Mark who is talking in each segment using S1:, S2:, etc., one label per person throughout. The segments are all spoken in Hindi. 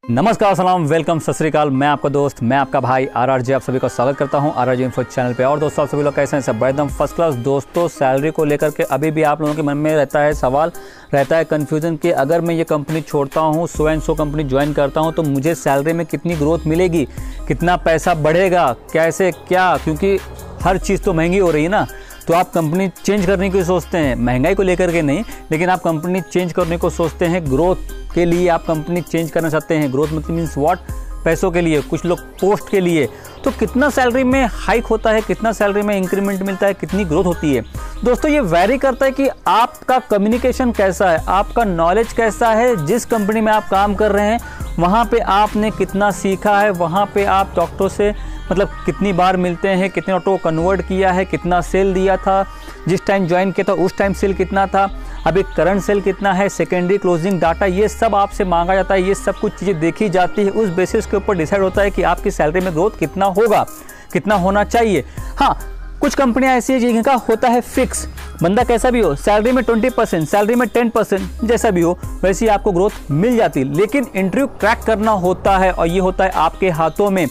S1: नमस्कार, सलाम, वेलकम, सत श्री अकाल। मैं आपका दोस्त, मैं आपका भाई RRJ आप सभी का स्वागत करता हूं RRJ इन्फो चैनल पे। और दोस्तों, आप सभी लोग कैसे हैं? सब एकदम फर्स्ट क्लास। दोस्तों, सैलरी को लेकर के अभी भी आप लोगों के मन में रहता है सवाल, रहता है कन्फ्यूजन कि अगर मैं ये कंपनी छोड़ता हूँ, so and so company join करता हूँ, तो मुझे सैलरी में कितनी ग्रोथ मिलेगी, कितना पैसा बढ़ेगा, कैसे क्या, क्योंकि हर चीज़ तो महंगी हो रही है ना। तो आप कंपनी चेंज करने की सोचते हैं, महंगाई को लेकर के नहीं, लेकिन आप कंपनी चेंज करने को सोचते हैं, ग्रोथ के लिए आप कंपनी चेंज करना चाहते हैं। ग्रोथ मतलब मीन्स व्हाट? पैसों के लिए, कुछ लोग पोस्ट के लिए। तो कितना सैलरी में हाइक होता है, कितना सैलरी में इंक्रीमेंट मिलता है, कितनी ग्रोथ होती है? दोस्तों, ये वैरी करता है कि आपका कम्युनिकेशन कैसा है, आपका नॉलेज कैसा है, जिस कंपनी में आप काम कर रहे हैं वहाँ पे आपने कितना सीखा है, वहाँ पे आप डॉक्टरों से मतलब कितनी बार मिलते हैं, कितने ऑटो कन्वर्ट किया है, कितना सेल दिया था, जिस टाइम ज्वाइन किया था उस टाइम सेल कितना था, अभी करंट सेल कितना है, सेकेंडरी क्लोजिंग डाटा, ये सब आपसे मांगा जाता है। ये सब कुछ चीज़ें देखी जाती है, उस बेसिस के ऊपर डिसाइड होता है कि आपकी सैलरी में ग्रोथ कितना होगा, कितना होना चाहिए। हाँ, कुछ कंपनियां ऐसी है जिनका होता है फिक्स, बंदा कैसा भी हो, सैलरी में 20%, सैलरी में 10%, जैसा भी हो वैसे ही आपको ग्रोथ मिल जाती है। लेकिन इंटरव्यू क्रैक करना होता है और ये होता है आपके हाथों में।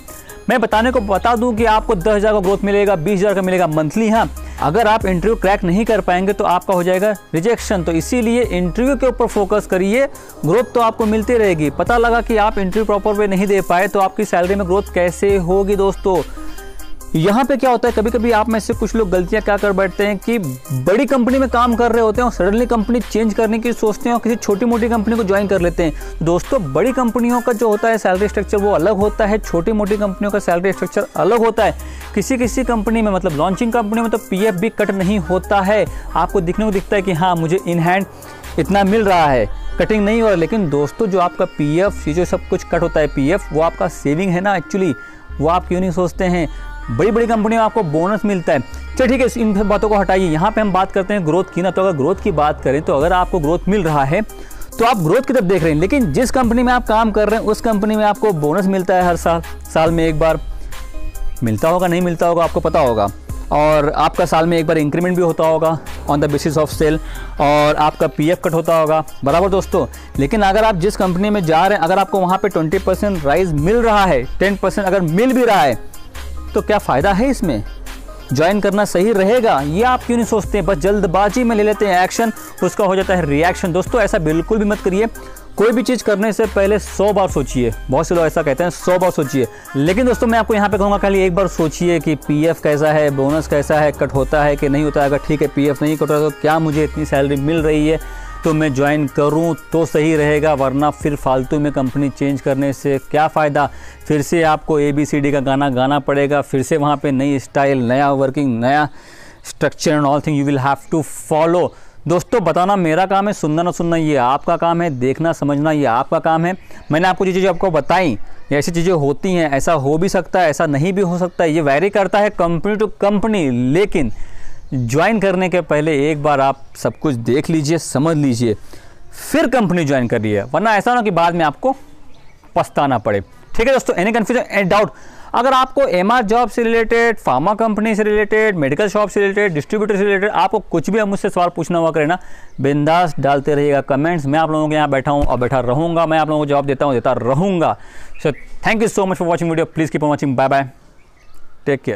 S1: मैं बता दूं कि आपको 10,000 का ग्रोथ मिलेगा, 20,000 का मिलेगा मंथली। हाँ, अगर आप इंटरव्यू क्रैक नहीं कर पाएंगे तो आपका हो जाएगा रिजेक्शन। तो इसीलिए इंटरव्यू के ऊपर फोकस करिए, ग्रोथ तो आपको मिलती रहेगी। पता लगा कि आप इंटरव्यू प्रॉपर वे नहीं दे पाए तो आपकी सैलरी में ग्रोथ कैसे होगी? दोस्तों, यहाँ पे क्या होता है, कभी कभी आप में से कुछ लोग गलतियां क्या कर बैठते हैं कि बड़ी कंपनी में काम कर रहे होते हैं और सडनली कंपनी चेंज करने की सोचते हैं और किसी छोटी मोटी कंपनी को ज्वाइन कर लेते हैं। दोस्तों, बड़ी कंपनियों का जो होता है सैलरी स्ट्रक्चर वो अलग होता है, छोटी मोटी कंपनियों का सैलरी स्ट्रक्चर अलग होता है। किसी कंपनी में मतलब लॉन्चिंग कंपनी में तो PF भी कट नहीं होता है। आपको दिखने को दिखता है कि हाँ, मुझे इन हैंड इतना मिल रहा है, कटिंग नहीं हो रहा। लेकिन दोस्तों, जो आपका PF, ये जो सब कुछ कट होता है PF, वो आपका सेविंग है ना एक्चुअली। वो आप क्यों नहीं सोचते हैं? बड़ी कंपनियों में आपको बोनस मिलता है। चलिए ठीक है, इन बातों को हटाइए। यहाँ पे हम बात करते हैं ग्रोथ की ना। तो अगर ग्रोथ की बात करें तो अगर आपको ग्रोथ मिल रहा है तो आप ग्रोथ की तरफ देख रहे हैं, लेकिन जिस कंपनी में आप काम कर रहे हैं उस कंपनी में आपको बोनस मिलता है हर साल में एक बार। मिलता होगा, नहीं मिलता होगा, आपको पता होगा। और आपका साल में एक बार इंक्रीमेंट भी होता होगा on the basis of sale, और आपका PF कट होता होगा, बराबर दोस्तों। लेकिन अगर आप जिस कंपनी में जा रहे हैं, अगर आपको वहाँ पे 20% राइज मिल रहा है, 10% अगर मिल भी रहा है, तो क्या फ़ायदा है इसमें? ज्वाइन करना सही रहेगा? ये आप क्यों नहीं सोचते हैं? बस जल्दबाजी में ले लेते हैं एक्शन, उसका हो जाता है रिएक्शन। दोस्तों, ऐसा बिल्कुल भी मत करिए। कोई भी चीज़ करने से पहले 100 बार सोचिए। बहुत से लोग ऐसा कहते हैं, 100 बार सोचिए। लेकिन दोस्तों, मैं आपको यहाँ पे कहूँगा खाली एक बार सोचिए कि PF कैसा है, बोनस कैसा है, कट होता है कि नहीं होता है। अगर ठीक है, PF नहीं कट होता तो क्या मुझे इतनी सैलरी मिल रही है तो मैं ज्वाइन करूं तो सही रहेगा, वरना फिर फालतू में कंपनी चेंज करने से क्या फ़ायदा? फिर से आपको ABCD का गाना गाना पड़ेगा, फिर से वहाँ पे नई स्टाइल, नया वर्किंग, नया structure and all thing you will have to follow. दोस्तों, बताना मेरा काम है, सुनना ना सुनना ये आपका काम है, देखना समझना ये आपका काम है। मैंने आपको जो चीज़ें आपको बताई, ऐसी चीज़ें होती हैं, ऐसा हो भी सकता है, ऐसा नहीं भी हो सकता है, ये वैरी करता है कंपनी टू कंपनी। लेकिन ज्वाइन करने के पहले एक बार आप सब कुछ देख लीजिए, समझ लीजिए, फिर कंपनी ज्वाइन करिए, वरना ऐसा ना कि बाद में आपको पछताना पड़े। ठीक है दोस्तों, एनी कन्फ्यूजन, एनी डाउट, अगर आपको MR जॉब से रिलेटेड, फार्मा कंपनी से रिलेटेड, मेडिकल शॉप से रिलेटेड, डिस्ट्रीब्यूटर से रिलेटेड, आपको कुछ भी मुझसे सवाल पूछना हुआ करे ना, बिंदास डालते रहिएगा कमेंट्स। मैं आप लोगों के यहाँ बैठा हूँ और बैठा रहूँगा, मैं आप लोगों को जवाब देता रहूँगा। So thank you so much for watching video, please keep on watching, bye bye, take care.